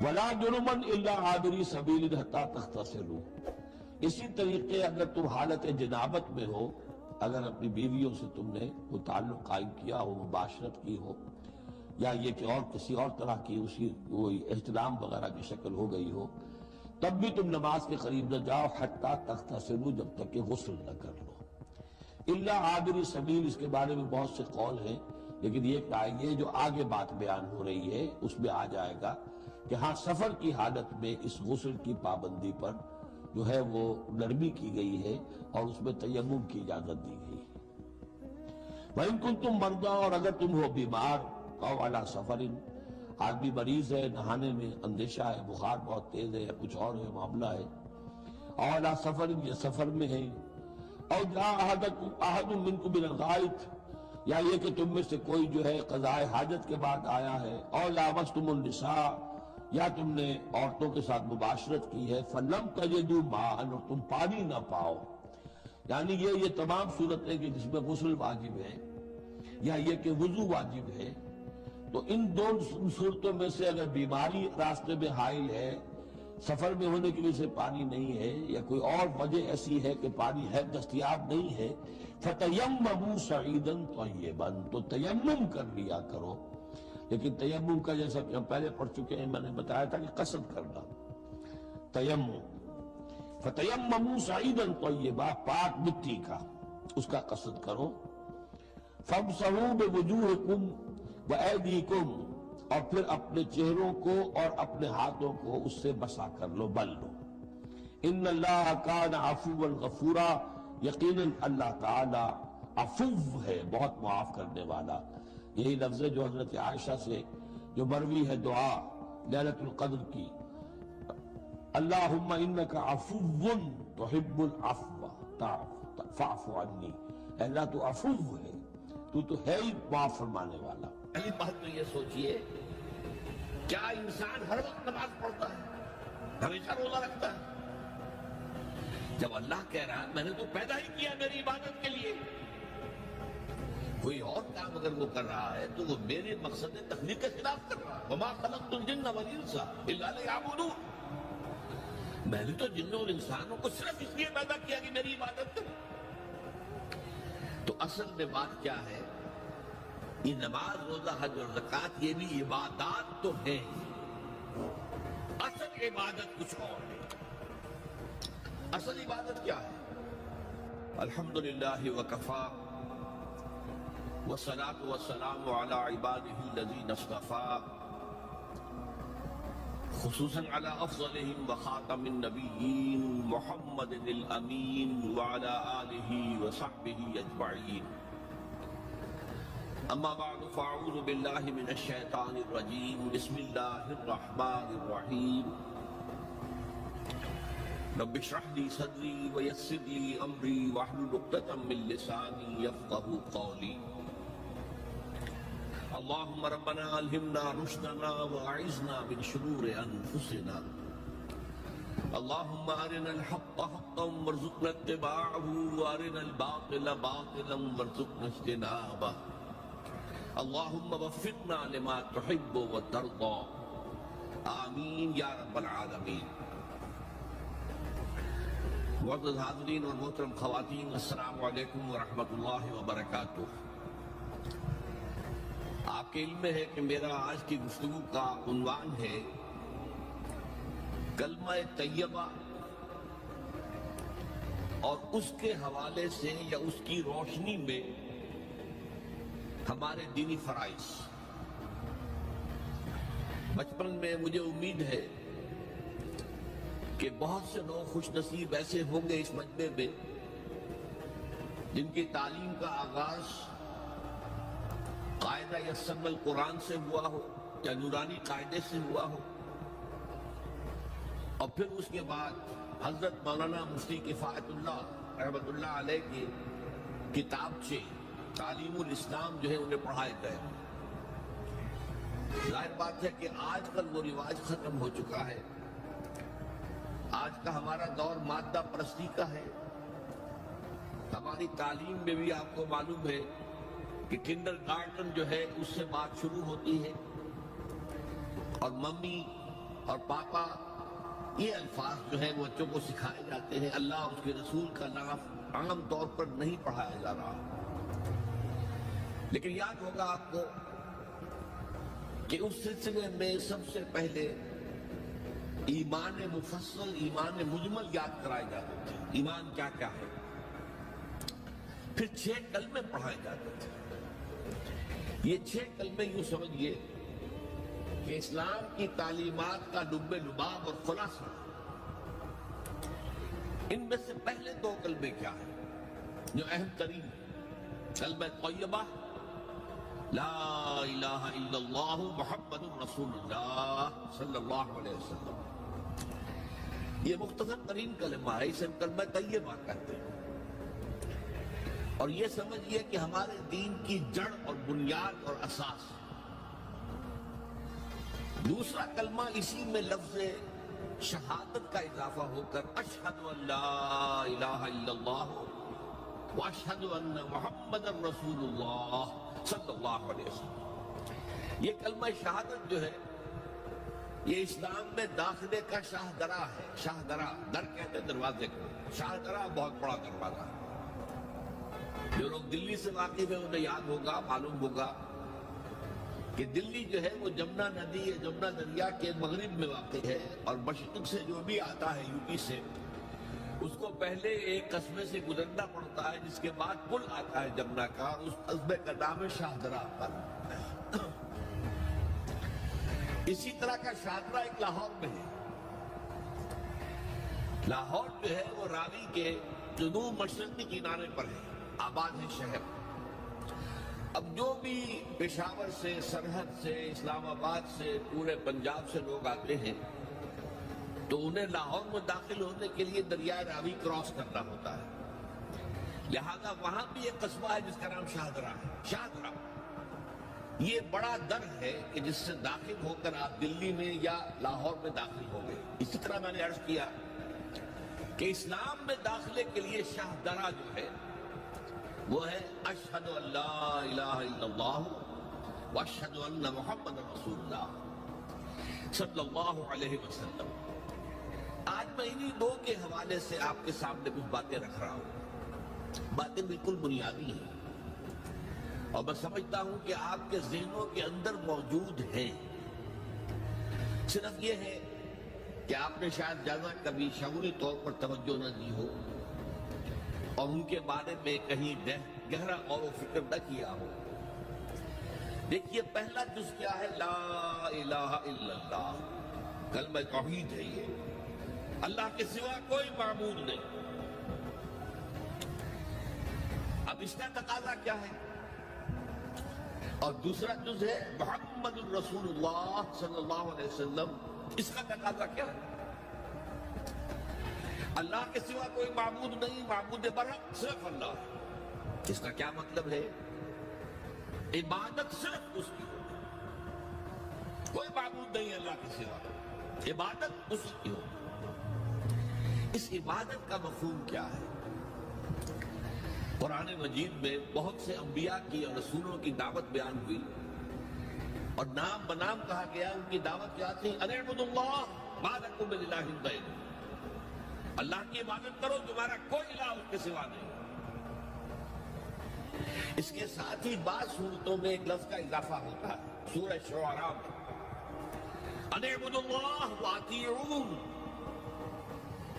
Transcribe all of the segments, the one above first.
وَلَا جُنُبًا إِلَّا عَابِرِي سَبِيلٍ حَتَّىٰ تَغْتَسِلُوا۔ اسی طریقے اگر تم حالت جنابت میں ہو، اگر اپنی بیویوں سے تم نے وہ تعلق قائم کیا ہو، مباشرت کی ہو، یا یہ کہ اور کسی اور طرح کی اسی کوئی احتلام وغیرہ کی شکل ہو گئی ہو، تب بھی تم نماز کے قریب نہ جاؤ حتیٰ تغتسلوا، جب تک کہ غسل نہ کر لو۔ الا عابر سبیل، اس کے بارے میں بہت سے قول ہیں، لیکن یہ جو آگے بات بیان ہو رہی ہے اس میں آ جائے گا کہ ہاں سفر کی حالت میں اس غسل کی پابندی پر جو ہے وہ نرمی کی گئی ہے اور اس میں تیمم کی اجازت دی گئی ہے۔ وَإِن كُنتُم مَرْضَىٰ، اور اگر تم ہو بیمار، أَوْ عَلَىٰ سَفَرٍ، آدمی مریض ہے، نہانے میں اندیشہ ہے، بخار بہت تیز ہے یا کچھ اور ہے معاملہ ہے، أَوْ عَلَىٰ سَفَرٍ، یہ سفر میں ہے، أَوْ جَاءَ أَحَدٌ مِّنكُم مِّنَ الْغَائِطِ، یا یہ کہ تم میں سے کوئی جو ہے قضاء حاجت کے بعد آیا ہے، أَوْ لَامَسْتُمُ النِّسَاءَ، یا تم نے عورتوں کے ساتھ مباشرت کی ہے، فَلَمْ تَجِدُوا مَاءً، اور تم پانی نہ پاؤ، یعنی یہ تمام صورتیں کہ جس میں غسل واجب ہے یا یہ کہ وضو واجب ہے، تو ان دونوں صورتوں میں سے اگر بیماری راستے میں حائل ہے، سفر میں ہونے کی وجہ سے پانی نہیں ہے، یا کوئی اور وجہ ایسی ہے کہ پانی ہے دستیاب نہیں ہے، فَتَيَمَّمُوا صَعِيدًا طَيِّبًا، تو تیمم کر لیا کرو۔ لیکن تیمم کا جیسا کہ ہم پہلے پڑھ چکے ہیں، میں نے بتایا تھا کہ قصد کرنا، تیمم، فَتَيَمَّمُوا صَعِيدًا طَيِّبًا، پاک مٹی کا، اس کا قصد کرو۔ فَامْسَحُوا بِوُجُوهِكُمْ وَأَيْدِيكُمْ، اور پھر اپنے چہروں کو اور اپنے ہاتھوں کو اس سے مسح کر لو، بل لو۔ ان اللہ کان عفوا غفورا، یقیناً اللہ تعالی عفو ہے، بہت معاف کرنے والا۔ یہی لفظ ہے جو حضرت عائشہ سے جو مروی ہے دعا لیلۃ القدر کی، اللہم انک عفو تحب العفو فاعف عنی، اے اللہ تو عفو ہے، تو ہے ہی معاف فرمانے والا۔ پہلی بات تو یہ سوچئے، کیا انسان ہر وقت نماز پڑھتا ہے، ہمیشہ روزہ رکھتا ہے؟ جب اللہ کہہ رہا ہے میں نے تو پیدا ہی کیا میری عبادت کے لیے، کوئی اور کام اگر وہ کر رہا ہے تو وہ میرے مقصد تخلیق کے خلاف کر رہا ہے۔ وما خلقت الجن والانس الا لیعبدون، میں نے تو جنوں اور انسانوں کو صرف اس لیے پیدا کیا کہ میری عبادت کریں۔ تو اصل میں بات کیا ہے، یہ نماز، روزہ، حج اور زکوٰۃ یہ بھی عبادات تو ہیں، اصل عبادت کچھ اور ہے۔ اصل عبادت کیا ہے؟ الحمدللہ وکفا والصلاة والسلام علی عبادہ الذین اصطفیٰ، خصوصاً علی افضلہم وخاتم النبیین محمد الامین وعلی آلہ وصحبہ اجمعین۔ اما بعد فاعوذ باللہ من الشیطان الرجیم، بسم اللہ الرحمن الرحیم۔ رب اشرح لي صدري ويسر لي امري واحلل عقدة من لساني يفقهوا قولي۔ اللهم ربنا الهمنا رشدنا واعذنا من شرور انفسنا، اللهم ارنا الحق حقا وارزقنا اتباعه وارنا الباطل باطلا وارزقنا اجتنابه، اللهم وفقنا لما تحب وترضى، آمین یا رب العالمین۔ معزز حاضرین اور محترم خواتین، السلام علیکم ورحمۃ اللہ وبرکاتہ۔ آپ کے علم میں ہے کہ میرا آج کی گفتگو کا عنوان ہے کلمہ طیبہ، اور اس کے حوالے سے یا اس کی روشنی میں ہمارے دینی فرائض۔ بچپن میں مجھے امید ہے کہ بہت سے لوگ خوش نصیب ایسے ہوں گے اس مجمع میں جن کی تعلیم کا آغاز قاعدہ یسر القرآن سے ہوا ہو یا نورانی قاعدے سے ہوا ہو، اور پھر اس کے بعد حضرت مولانا مفتی کفایت اللہ رحمۃ اللہ علیہ کی کتابچے تعلیم الاسلام جو ہے انہیں پڑھائے گئے۔ ظاہر بات ہے کہ آج کل وہ رواج ختم ہو چکا ہے، آج کا ہمارا دور مادہ پرستی کا ہے۔ ہماری تعلیم میں بھی آپ کو معلوم ہے کہ کنڈر گارڈن جو ہے اس سے بات شروع ہوتی ہے، اور ممی اور پاپا یہ الفاظ جو ہیں وہ بچوں کو سکھائے جاتے ہیں. اللہ اور اس کے رسول کا نام عام طور پر نہیں پڑھایا جا رہا. لیکن یاد ہوگا آپ کو کہ اس سلسلے میں سب سے پہلے ایمان مفصل، ایمان مجمل یاد کرائے جاتے تھے. ایمان کیا کیا ہے. پھر 6 کلمے پڑھائے جاتے تھے. یہ 6 کلمے یوں سمجھئے کہ اسلام کی تعلیمات کا لب لباب اور خلاصہ. ان میں سے پہلے 2 کلمے کیا ہیں جو اہم ترین ہیں؟ کلمہ طیبہ لا الہ الا اللہ محمد رسول اللہ صلی اللہ علیہ وسلم. یہ مختصر ترین کلمہ ہے، اسے کلمہ طیبہ کہتے ہیں. اور یہ سمجھئے کہ ہمارے دین کی جڑ اور بنیاد اور اساس. دوسرا کلمہ اسی میں لفظ شہادت کا اضافہ ہو کر اشہد ان لا الہ الا اللہ واشہد ان محمد رسول اللہ صلی اللہ علیہ وسلم. یہ کلمہ شہادت جو ہے یہ اسلام میں داخلے کا شاہدرہ ہے. شاہدرہ، در کہتے ہیں دروازے کو. شاہدرہ بہت بڑا دروازہ ہے. جو لوگ دلی سے واقف ہیں انہیں یاد ہوگا، معلوم ہوگا کہ دلی جو ہے وہ جمنا ندی یا جمنا دریا کے مغرب میں واقع ہے. اور مشرق سے جو بھی آتا ہے یو پی سے، اس کو پہلے ایک قصبے سے گزرنا پڑتا ہے جس کے بعد پل آتا ہے جمنا کا، اور اس قصبے کا نام ہے شاہدرہ پر. اسی طرح کا شاہدرہ ایک لاہور میں ہے. لاہور جو ہے وہ راوی کے جنوب مشرقی کنارے پر ہے، آباد ہے شہر. اب جو بھی پشاور سے، سرحد سے، اسلام آباد سے، پورے پنجاب سے لوگ آتے ہیں تو انہیں لاہور میں داخل ہونے کے لیے دریائے راوی کراس کرنا ہوتا ہے. لہذا وہاں بھی ایک قصبہ ہے جس کا نام شاہدرہ ہے. شاہدرہ یہ بڑا در ہے کہ جس سے داخل ہو کر آپ دلی میں یا لاہور میں داخل ہو گئے. اسی طرح میں نے عرض کیا کہ اسلام میں داخلے کے لیے شاہدرہ جو ہے وہ ہے اشہد ان لا الہ الا اللہ واشہد ان محمد رسول اللہ صلی اللہ علیہ وسلم. آج میں انہی 2 کے حوالے سے آپ کے سامنے کچھ باتیں رکھ رہا ہوں. باتیں بالکل بنیادی ہیں اور میں سمجھتا ہوں کہ آپ کے ذہنوں کے اندر موجود ہیں. صرف یہ ہے کہ آپ نے شاید زیادہ کبھی شعوری طور پر توجہ نہ دی ہو اور ان کے بارے میں کہیں گہرا غور و فکر نہ کیا ہو. دیکھیے پہلا جز کیا ہے؟ لا الہ الا اللہ. کلمہ توحید ہے. یہ اللہ کے سوا کوئی معبود نہیں. اب اس کا تقاضا کیا ہے؟ اور دوسرا جز ہے محمد الرسول اللہ صلی اللہ علیہ وسلم. اس کا تقاضا کیا ہے؟ اللہ کے سوا کوئی معبود نہیں، معبود برحق صرف اللہ. اس کا کیا مطلب ہے؟ عبادت صرف اس کی ہو، کوئی معبود نہیں اللہ کے سوا، عبادت اس کی ہو. اس عبادت کا مفہوم کیا ہے؟ قرآن مجید میں بہت سے انبیاء کی اور رسولوں کی دعوت بیان ہوئی اور نام بنام کہا گیا. ان کی دعوت کیا تھی؟ ان اعبدوا اللہ ما لکم من الہ غیرہ. اللہ کی عبادت کرو، تمہارا کوئی الہ اس کے سوا نہیں. اس کے ساتھ ہی بعض صورتوں میں ایک لفظ کا اضافہ ہوتا ہے. سورہ شعراء میں ان اعبدوا اللہ واطیعون.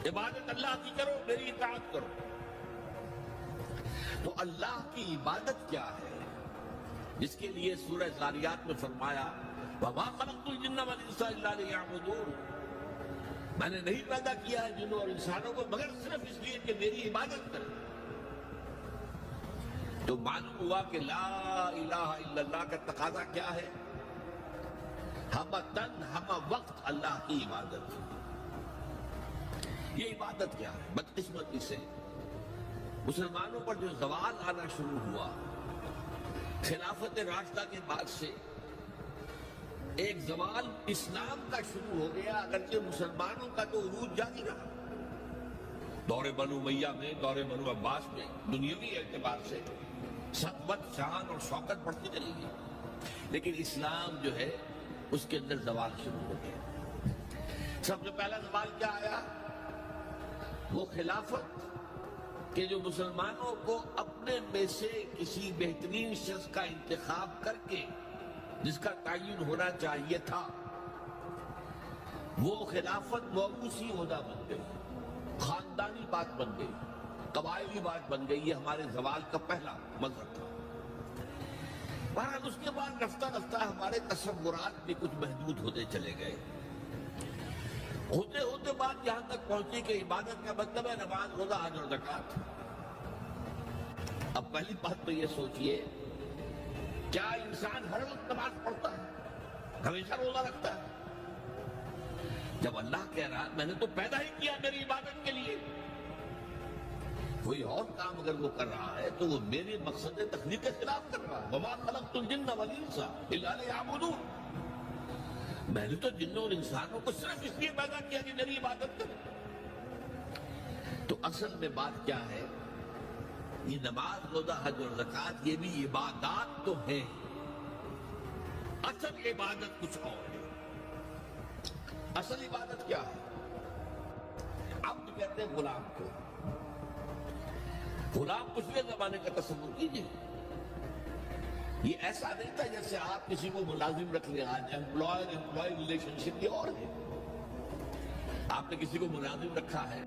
عبادت اللہ کی کرو، میری اطاعت کرو. تو اللہ کی عبادت کیا ہے جس کے لیے سورہ ذاریات میں فرمایا وَمَا خَلَقْتُ الْجِنَّ وَالْإِنسَ إِلَّا لِيَعْبُدُونِ. میں نے نہیں پیدا کیا ہے جنوں اور انسانوں کو مگر صرف اس لیے کہ میری عبادت کریں. تو معلوم ہوا کہ لا الہ الا اللہ کا تقاضا کیا ہے؟ ہم تن ہم وقت اللہ کی عبادت. یہ عبادت کیا ہے؟ بدقسمتی سے مسلمانوں پر جو زوال آنا شروع ہوا خلافت راشدہ کے بعد سے، ایک زوال اسلام کا شروع ہو گیا. اگرچہ مسلمانوں کا تو عروج جاری رہا دور بنو امیہ میں، دور بنو عباس میں. دنیاوی اعتبار سے سطوت، شان اور شوکت بڑھتی چلی گئی، لیکن اسلام جو ہے اس کے اندر زوال شروع ہو گیا. سب سے پہلا سوال کیا آیا؟ وہ خلافت کہ جو مسلمانوں کو اپنے میں سے کسی بہترین شخص کا انتخاب کر کے جس کا تعین ہونا چاہیے تھا، وہ خلافت موروثی عہدہ بن گئی، خاندانی بات بن گئی، قبائلی بات بن گئی۔ یہ ہمارے زوال کا پہلا مظہر تھا۔ بہرحال اس کے بعد رفتہ رفتہ ہمارے تصورات بھی کچھ محدود ہوتے چلے گئے، ہوتے ہوتے بات یہاں تک پہنچی کہ عبادت کا مطلب ہے نماز، روزہ، حج اور زکوٰۃ۔ اب پہلی بات تو یہ سوچئے، کیا انسان ہر وقت نماز پڑھتا ہے، ہمیشہ روزہ رکھتا ہے؟ جب اللہ کہہ رہا میں نے تو پیدا ہی کیا میری عبادت کے لیے، کوئی اور کام اگر وہ کر رہا ہے تو وہ میرے مقصد تخلیق کے خلاف کر رہا ہے۔ وَمَا خَلَقْتُ الْجِنَّ وَالْإِنسَ إِلَّا لِيَعْبُدُونِ۔ میں نے تو جنوں اور انسانوں کو صرف اس لیے پیدا کیا کہ میری عبادت کریں۔ تو اصل میں بات کیا ہے؟ یہ نماز، روزہ، حج اور زکوٰۃ یہ بھی عبادات تو ہیں، اصل عبادت کچھ اور ہے۔ اصل عبادت کیا ہے؟ عبد کہتے ہیں غلام کو۔ غلام پچھلے زمانے کا تصور کیجیے، یہ ایسا نہیں تھا جیسے آپ کسی کو ملازم رکھ لیں۔ آج امپلائی ریلیشن شپ یہ اور ہے، آپ نے کسی کو ملازم رکھا ہے